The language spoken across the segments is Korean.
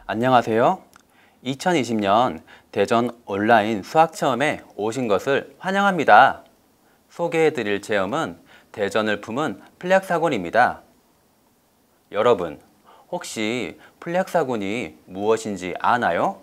안녕하세요. 2020년 대전 온라인 수학체험에 오신 것을 환영합니다. 소개해드릴 체험은 대전을 품은 플렉사곤입니다. 여러분, 혹시 플렉사곤이 무엇인지 아나요?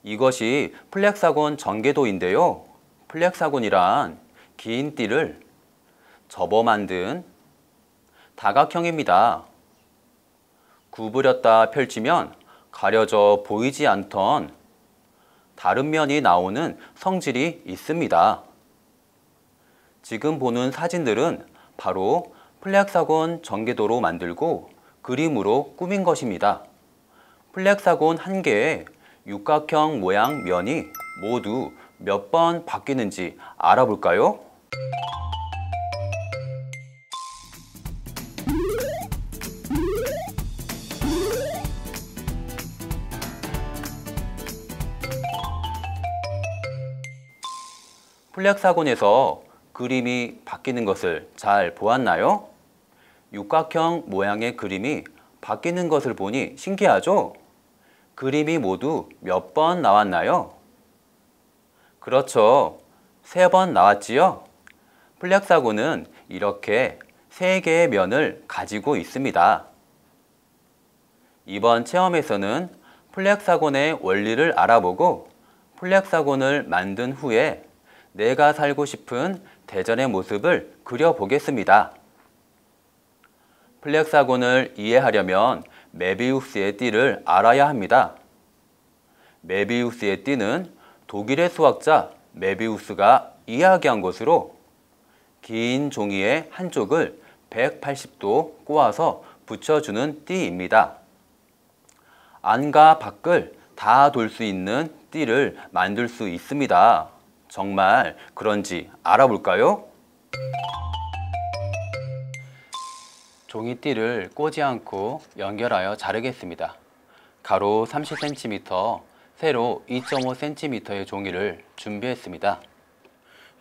이것이 플렉사곤 전개도인데요. 플렉사곤이란 긴 띠를 접어 만든 다각형입니다. 구부렸다 펼치면 가려져 보이지 않던 다른 면이 나오는 성질이 있습니다. 지금 보는 사진들은 바로 플렉사곤 전개도로 만들고 그림으로 꾸민 것입니다. 플렉사곤 한 개의 육각형 모양 면이 모두 몇 번 바뀌는지 알아볼까요? 플렉사곤에서 그림이 바뀌는 것을 잘 보았나요? 육각형 모양의 그림이 바뀌는 것을 보니 신기하죠? 그림이 모두 몇 번 나왔나요? 그렇죠. 3번 나왔지요? 플렉사곤은 이렇게 3개의 면을 가지고 있습니다. 이번 체험에서는 플렉사곤의 원리를 알아보고 플렉사곤을 만든 후에 내가 살고 싶은 대전의 모습을 그려보겠습니다. 플렉사곤을 이해하려면 메비우스의 띠를 알아야 합니다. 메비우스의 띠는 독일의 수학자 메비우스가 이야기한 것으로 긴 종이의 한쪽을 180도 꼬아서 붙여주는 띠입니다. 안과 밖을 다 돌 수 있는 띠를 만들 수 있습니다. 정말 그런지 알아볼까요? 종이띠를 꼬지 않고 연결하여 자르겠습니다. 가로 30cm, 세로 2.5cm의 종이를 준비했습니다.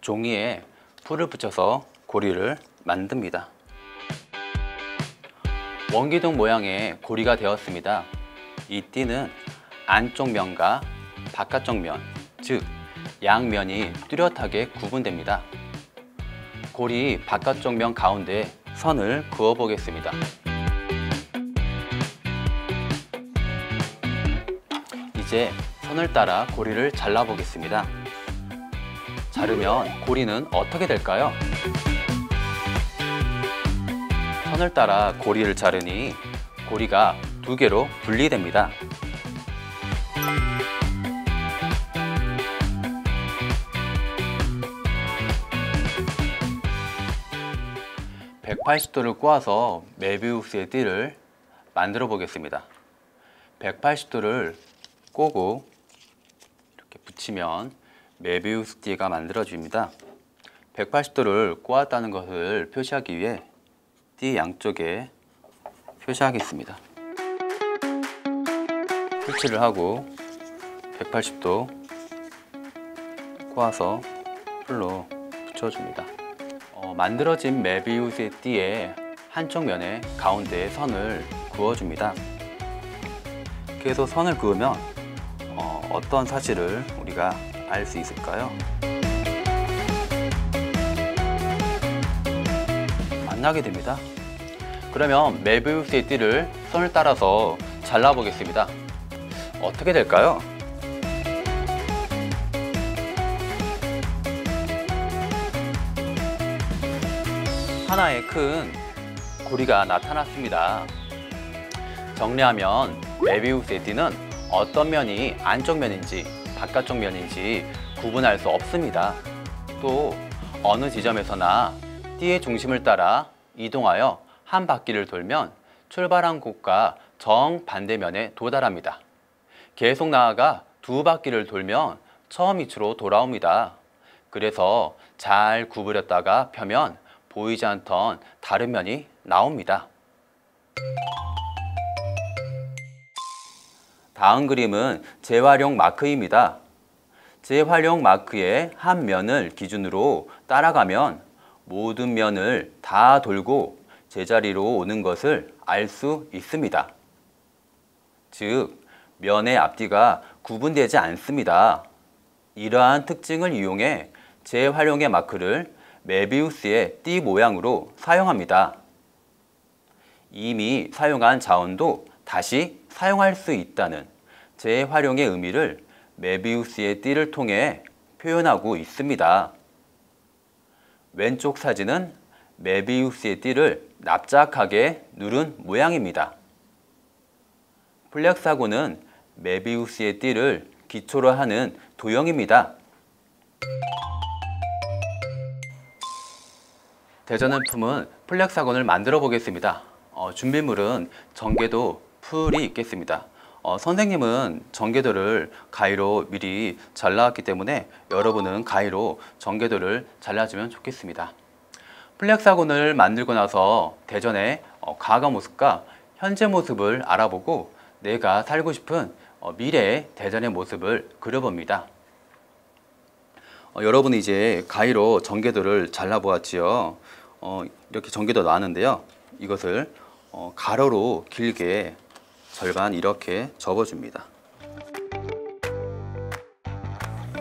종이에 풀을 붙여서 고리를 만듭니다. 원기둥 모양의 고리가 되었습니다. 이 띠는 안쪽 면과 바깥쪽 면, 즉 양면이 뚜렷하게 구분됩니다. 고리 바깥쪽 면 가운데 선을 그어 보겠습니다. 이제 선을 따라 고리를 잘라 보겠습니다. 자르면 고리는 어떻게 될까요? 선을 따라 고리를 자르니 고리가 2개로 분리됩니다. (180도를) 꼬아서 메비우스의 띠를 만들어 보겠습니다. 180도를 꼬고 이렇게 붙이면 메비우스 띠가 만들어집니다. 180도를 꼬았다는 것을 표시하기 위해 띠 양쪽에 표시하겠습니다. 풀칠을 하고 180도 꼬아서 풀로 붙여줍니다. 만들어진 메비우스의 띠의 한쪽 면에 가운데에 선을 그어줍니다. 계속 선을 그으면 어떤 사실을 우리가 알 수 있을까요? 만나게 됩니다. 그러면 메비우스의 띠를 선을 따라서 잘라 보겠습니다. 어떻게 될까요? 하나의 큰 고리가 나타났습니다. 정리하면 메비우스의 띠는 어떤 면이 안쪽 면인지 바깥쪽 면인지 구분할 수 없습니다. 또 어느 지점에서나 띠의 중심을 따라 이동하여 한 바퀴를 돌면 출발한 곳과 정반대면에 도달합니다. 계속 나아가 2바퀴를 돌면 처음 위치로 돌아옵니다. 그래서 잘 구부렸다가 펴면 보이지 않던 다른 면이 나옵니다. 다음 그림은 재활용 마크입니다. 재활용 마크의 한 면을 기준으로 따라가면 모든 면을 다 돌고 제자리로 오는 것을 알 수 있습니다. 즉, 면의 앞뒤가 구분되지 않습니다. 이러한 특징을 이용해 재활용의 마크를 메비우스의 띠 모양으로 사용합니다. 이미 사용한 자원도 다시 사용할 수 있다는 재활용의 의미를 메비우스의 띠를 통해 표현하고 있습니다. 왼쪽 사진은 메비우스의 띠를 납작하게 누른 모양입니다. 플렉사곤은 메비우스의 띠를 기초로 하는 도형입니다. 대전행품은 플렉사곤을 만들어 보겠습니다. 준비물은 전개도, 풀이 있겠습니다. 선생님은 전개도를 가위로 미리 잘라왔기 때문에 여러분은 가위로 전개도를 잘라주면 좋겠습니다. 플렉사곤을 만들고 나서 대전의 과거 모습과 현재 모습을 알아보고 내가 살고 싶은 미래의 대전의 모습을 그려봅니다. 여러분이 이제 가위로 전개도를 잘라보았지요. 이렇게 전개도 나왔는데요. 이것을 가로로 길게 절반 이렇게 접어줍니다.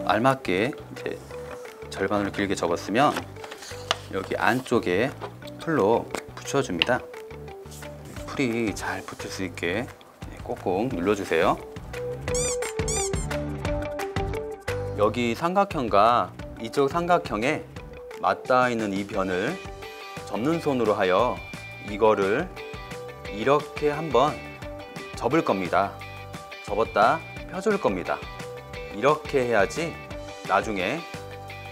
알맞게 이제 절반을 길게 접었으면 여기 안쪽에 풀로 붙여줍니다. 풀이 잘 붙을 수 있게 꼭꼭 눌러주세요. 여기 삼각형과 이쪽 삼각형에 맞닿아 있는 이 변을 접는 손으로 하여 이거를 이렇게 한번 접을 겁니다. 접었다 펴줄 겁니다. 이렇게 해야지 나중에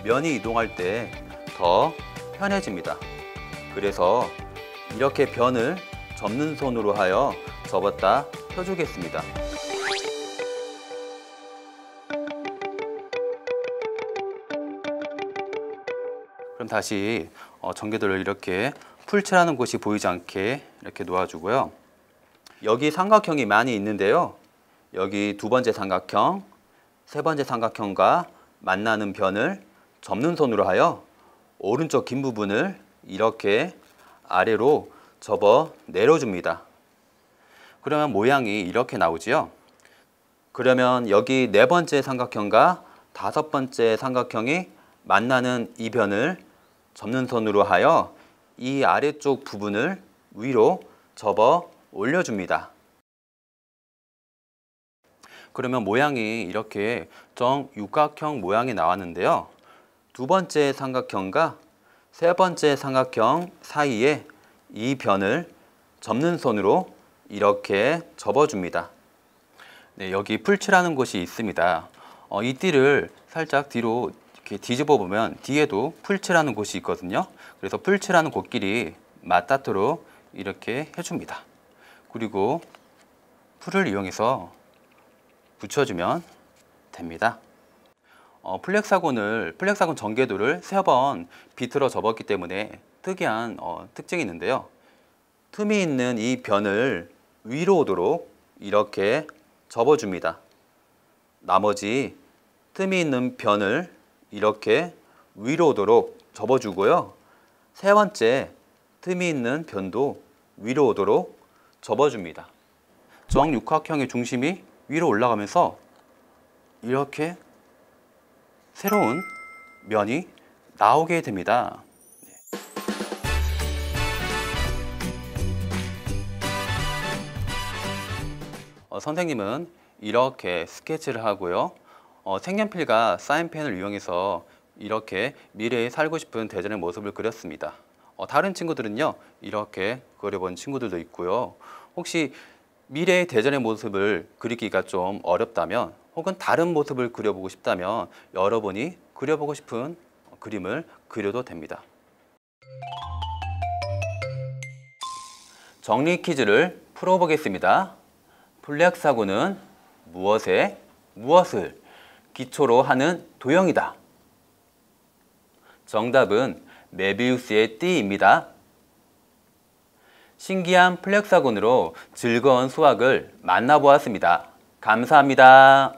면이 이동할 때 더 편해집니다. 그래서 이렇게 변을 접는 손으로 하여 접었다 펴주겠습니다. 그럼 다시 전개도를 이렇게 풀칠하는 곳이 보이지 않게 이렇게 놓아주고요. 여기 삼각형이 많이 있는데요. 여기 두 번째 삼각형, 세 번째 삼각형과 만나는 변을 접는 손으로 하여 오른쪽 긴 부분을 이렇게 아래로 접어 내려줍니다. 그러면 모양이 이렇게 나오지요. 그러면 여기 네 번째 삼각형과 다섯 번째 삼각형이 만나는 이 변을 접는 손으로 하여 이 아래쪽 부분을 위로 접어 올려줍니다. 그러면 모양이 이렇게 정육각형 모양이 나왔는데요. 두 번째 삼각형과 세 번째 삼각형 사이에 이 변을 접는 손으로 이렇게 접어줍니다. 네, 여기 풀칠하는 곳이 있습니다. 이 띠를 살짝 뒤로 이렇게 뒤집어 보면 뒤에도 풀칠하는 곳이 있거든요. 그래서 풀칠하는 곳끼리 맞닿도록 이렇게 해줍니다. 그리고 풀을 이용해서 붙여주면 됩니다. 플렉사곤 전개도를 3번 비틀어 접었기 때문에 특이한 특징이 있는데요. 틈이 있는 이 변을 위로 오도록 이렇게 접어줍니다. 나머지 틈이 있는 변을 이렇게 위로 오도록 접어주고요. 세 번째 틈이 있는 변도 위로 오도록 접어줍니다. 정육각형의 중심이 위로 올라가면서 이렇게 새로운 면이 나오게 됩니다. 선생님은 이렇게 스케치를 하고요. 색연필과 사인펜을 이용해서 이렇게 미래에 살고 싶은 대전의 모습을 그렸습니다. 다른 친구들은요, 이렇게 그려본 친구들도 있고요. 혹시 미래의 대전의 모습을 그리기가 좀 어렵다면 혹은 다른 모습을 그려보고 싶다면 여러분이 그려보고 싶은 그림을 그려도 됩니다. 정리 퀴즈를 풀어보겠습니다. 플렉사곤은 무엇을 기초로 하는 도형이다. 정답은 메비우스의 띠입니다. 신기한 플렉사곤으로 즐거운 수학을 만나보았습니다. 감사합니다.